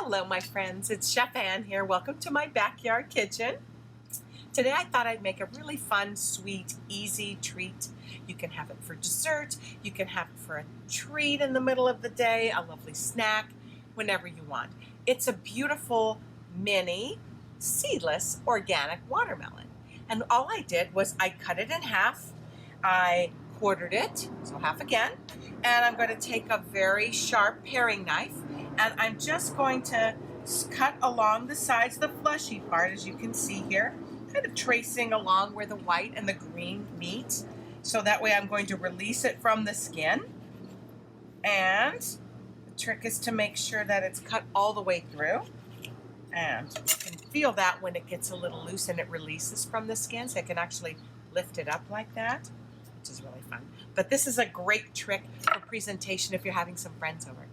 Hello, my friends. It's Chef Ann here. Welcome to my backyard kitchen. Today I thought I'd make a really fun, sweet, easy treat. You can have it for dessert. You can have it for a treat in the middle of the day, a lovely snack, whenever you want. It's a beautiful, mini, seedless, organic watermelon. And all I did was I cut it in half. I quartered it, so half again. And I'm going to take a very sharp paring knife and I'm just going to cut along the sides, the fleshy part, as you can see here, kind of tracing along where the white and the green meet. So that way I'm going to release it from the skin. And the trick is to make sure that it's cut all the way through. And you can feel that when it gets a little loose and it releases from the skin, so I can actually lift it up like that, which is really fun. But this is a great trick for presentation if you're having some friends over.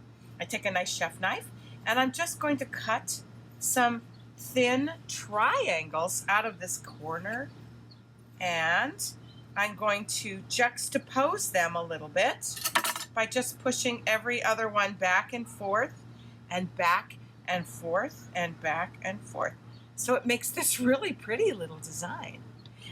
I take a nice chef knife and I'm just going to cut some thin triangles out of this corner, and I'm going to juxtapose them a little bit by just pushing every other one back and forth and back and forth and back and forth. So it makes this really pretty little design.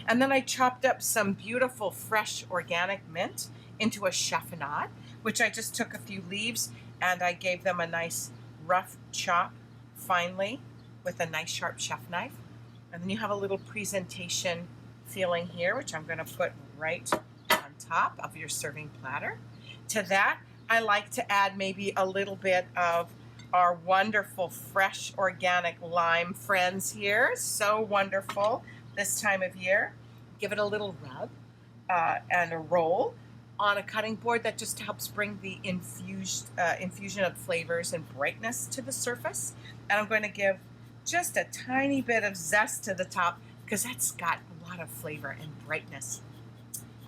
And then I chopped up some beautiful fresh organic mint into a chiffonade, which I just took a few leaves and I gave them a nice rough chop finely with a nice sharp chef knife. And then you have a little presentation feeling here, which I'm going to put right on top of your serving platter. To that, I like to add maybe a little bit of our wonderful fresh organic lime friends here. So wonderful this time of year. Give it a little rub and a roll on a cutting board. That just helps bring the infusion of flavors and brightness to the surface. And I'm going to give just a tiny bit of zest to the top because that's got a lot of flavor and brightness.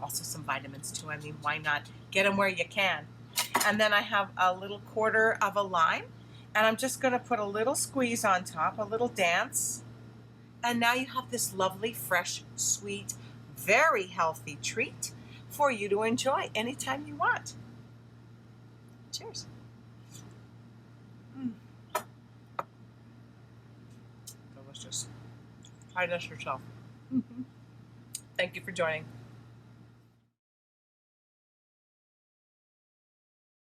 Also some vitamins too. I mean, why not? Get them where you can. And then I have a little quarter of a lime, and I'm just going to put a little squeeze on top, a little dance. And now you have this lovely, fresh, sweet, very healthy treat for you to enjoy anytime you want. Cheers. Delicious. Try this yourself. Thank you for joining.